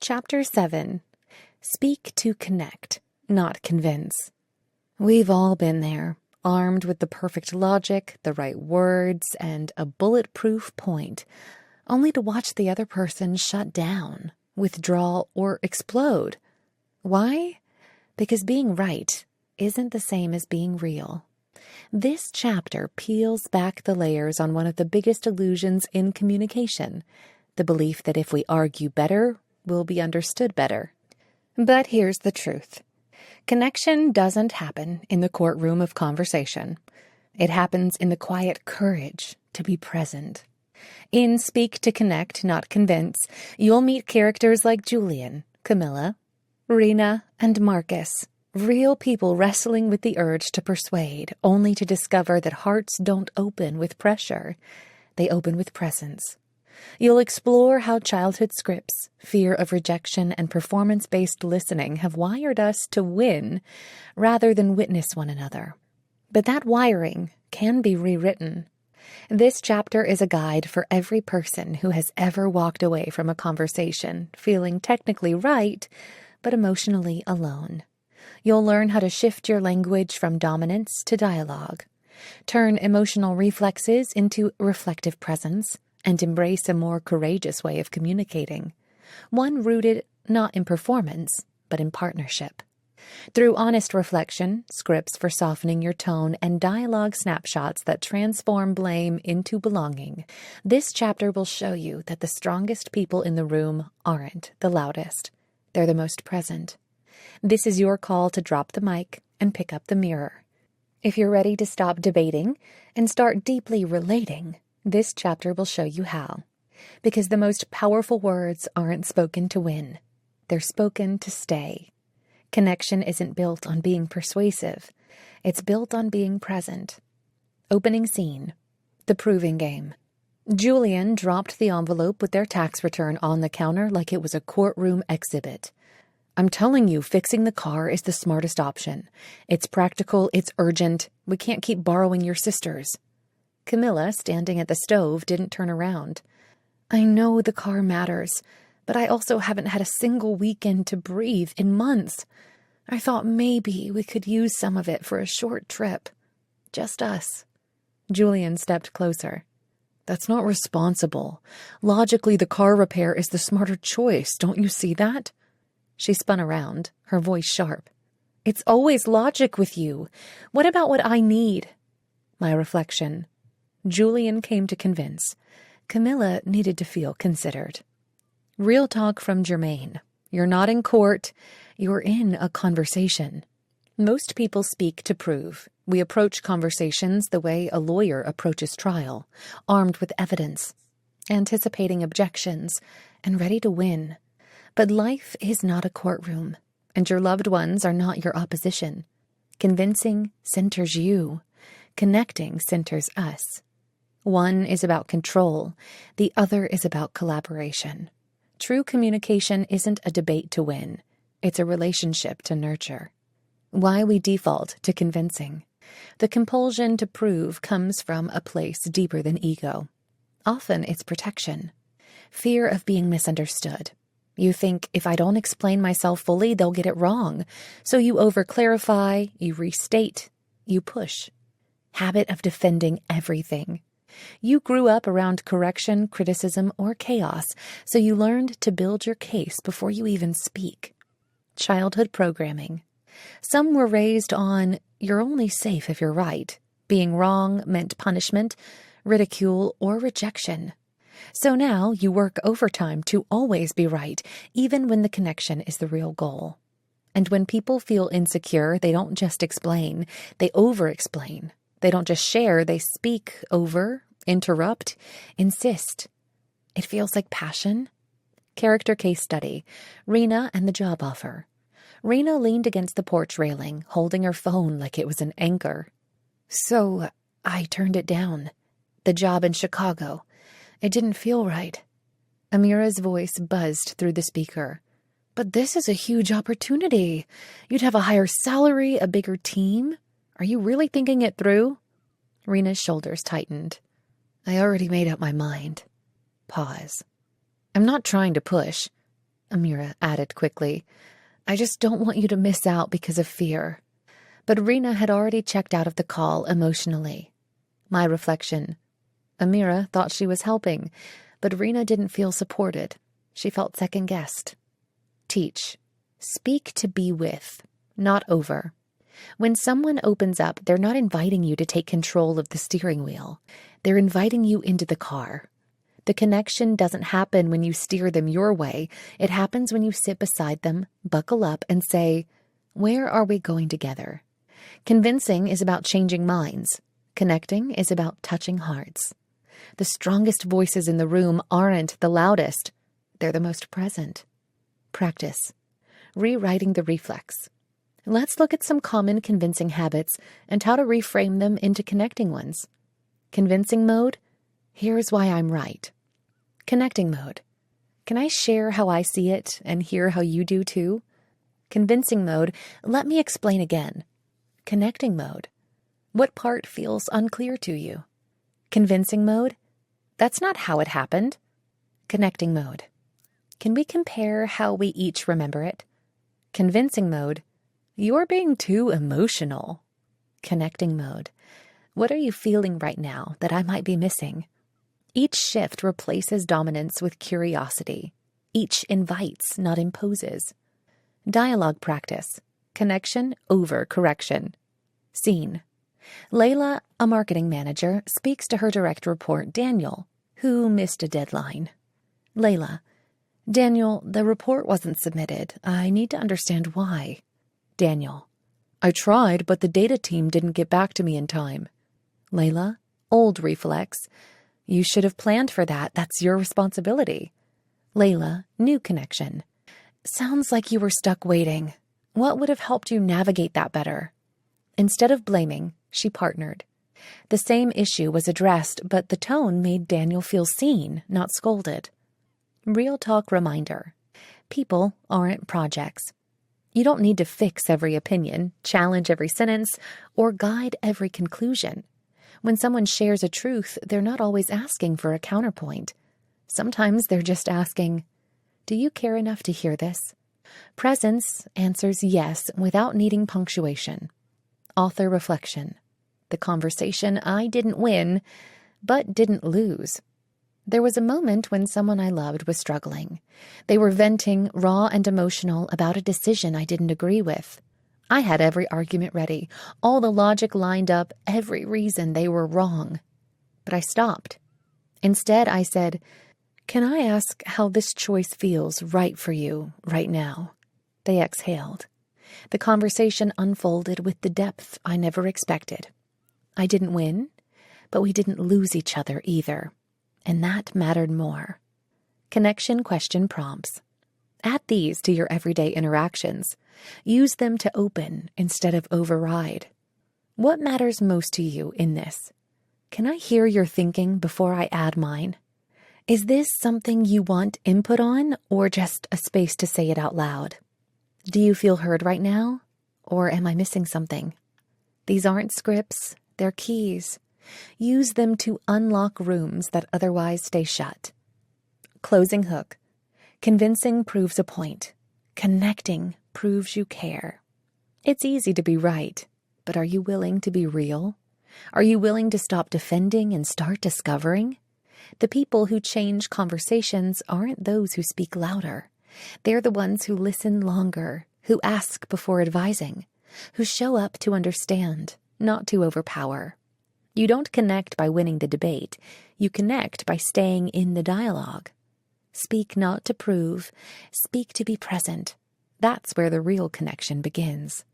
Chapter 7. Speak to connect, not convince. We've all been there, armed with the perfect logic, the right words, and a bulletproof point, only to watch the other person shut down, withdraw, or explode. Why? Because being right isn't the same as being real. This chapter peels back the layers on one of the biggest illusions in communication, the belief that if we argue better, we'll be understood better. But here's the truth. Connection doesn't happen in the courtroom of conversation. It happens in the quiet courage to be present. In Speak to Connect, Not Convince, you'll meet characters like Julian, Camilla, Rena, and Marcus. Real people wrestling with the urge to persuade, only to discover that hearts don't open with pressure. They open with presence. You'll explore how childhood scripts, fear of rejection, and performance-based listening have wired us to win rather than witness one another. But that wiring can be rewritten. This chapter is a guide for every person who has ever walked away from a conversation feeling technically right, but emotionally alone. You'll learn how to shift your language from dominance to dialogue, turn emotional reflexes into reflective presence, and embrace a more courageous way of communicating, one rooted not in performance, but in partnership. Through honest reflection, scripts for softening your tone, and dialogue snapshots that transform blame into belonging, this chapter will show you that the strongest people in the room aren't the loudest. They're the most present. This is your call to drop the mic and pick up the mirror. If you're ready to stop debating and start deeply relating, this chapter will show you how. Because the most powerful words aren't spoken to win. They're spoken to stay. Connection isn't built on being persuasive. It's built on being present. Opening scene. The proving game. Julian dropped the envelope with their tax return on the counter like it was a courtroom exhibit. I'm telling you, fixing the car is the smartest option. It's practical, it's urgent. We can't keep borrowing your sister's. Camilla, standing at the stove, didn't turn around. I know the car matters, but I also haven't had a single weekend to breathe in months. I thought maybe we could use some of it for a short trip. Just us. Julian stepped closer. That's not responsible. Logically, the car repair is the smarter choice. Don't you see that? She spun around, her voice sharp. It's always logic with you. What about what I need? My reflection. Julian came to convince. Camilla needed to feel considered. Real talk from Jermaine. You're not in court. You're in a conversation. Most people speak to prove. We approach conversations the way a lawyer approaches trial, armed with evidence, anticipating objections, and ready to win. But life is not a courtroom, and your loved ones are not your opposition. Convincing centers you. Connecting centers us. One is about control. The other is about collaboration. True communication isn't a debate to win. It's a relationship to nurture. Why we default to convincing. The compulsion to prove comes from a place deeper than ego. Often it's protection. Fear of being misunderstood. You think, if I don't explain myself fully, they'll get it wrong. So you over-clarify, you restate, you push. Habit of defending everything. You grew up around correction, criticism, or chaos, so you learned to build your case before you even speak. Childhood programming. Some were raised on, you're only safe if you're right. Being wrong meant punishment, ridicule, or rejection. So now you work overtime to always be right, even when the connection is the real goal. And when people feel insecure, they don't just explain, they over-explain. They don't just share, they speak over, interrupt, insist. It feels like passion. Character case study. Rena and the job offer. Rena leaned against the porch railing, holding her phone like it was an anchor. So I turned it down. The job in Chicago. It didn't feel right. Amira's voice buzzed through the speaker. But this is a huge opportunity. You'd have a higher salary, a bigger team. Are you really thinking it through? Rena's shoulders tightened. I already made up my mind. Pause. I'm not trying to push. Amira added quickly. I just don't want you to miss out because of fear. But Rena had already checked out of the call emotionally. My reflection. Amira thought she was helping, but Rena didn't feel supported. She felt second-guessed. Teach. Speak to be with, not over. When someone opens up, they're not inviting you to take control of the steering wheel. They're inviting you into the car. The connection doesn't happen when you steer them your way. It happens when you sit beside them, buckle up, and say, where are we going together? Convincing is about changing minds. Connecting is about touching hearts. The strongest voices in the room aren't the loudest. They're the most present. Practice. Rewriting the reflex. Let's look at some common convincing habits and how to reframe them into connecting ones. Convincing mode. Here's why I'm right. Connecting mode. Can I share how I see it and hear how you do too? Convincing mode. Let me explain again. Connecting mode. What part feels unclear to you? Convincing mode. That's not how it happened. Connecting mode. Can we compare how we each remember it? Convincing mode. You're being too emotional. Connecting mode. What are you feeling right now that I might be missing? Each shift replaces dominance with curiosity. Each invites, not imposes. Dialogue practice. Connection over correction. Scene. Layla, a marketing manager, speaks to her direct report, Daniel, who missed a deadline. Layla. Daniel, the report wasn't submitted. I need to understand why. Daniel. I tried, but the data team didn't get back to me in time. Layla, old reflex. You should have planned for that. That's your responsibility. Layla, new connection. Sounds like you were stuck waiting. What would have helped you navigate that better? Instead of blaming, she partnered. The same issue was addressed, but the tone made Daniel feel seen, not scolded. Real talk reminder. People aren't projects. You don't need to fix every opinion, challenge every sentence, or guide every conclusion. When someone shares a truth, they're not always asking for a counterpoint. Sometimes they're just asking, do you care enough to hear this? Presence answers yes without needing punctuation. Author reflection. The conversation I didn't win, but didn't lose. There was a moment when someone I loved was struggling. They were venting, raw and emotional, about a decision I didn't agree with. I had every argument ready, all the logic lined up, every reason they were wrong. But I stopped. Instead, I said, can I ask how this choice feels right for you right now? They exhaled. The conversation unfolded with the depth I never expected. I didn't win, but we didn't lose each other either. And that mattered more. Connection question prompts. Add these to your everyday interactions. Use them to open instead of override. What matters most to you in this? Can I hear your thinking before I add mine? Is this something you want input on or just a space to say it out loud? Do you feel heard right now? Or am I missing something? These aren't scripts, they're keys. Use them to unlock rooms that otherwise stay shut. Closing hook. Convincing proves a point. Connecting proves you care. It's easy to be right, but are you willing to be real? Are you willing to stop defending and start discovering? The people who change conversations aren't those who speak louder. They're the ones who listen longer, who ask before advising, who show up to understand, not to overpower. You don't connect by winning the debate. You connect by staying in the dialogue. Speak not to prove. Speak to be present. That's where the real connection begins.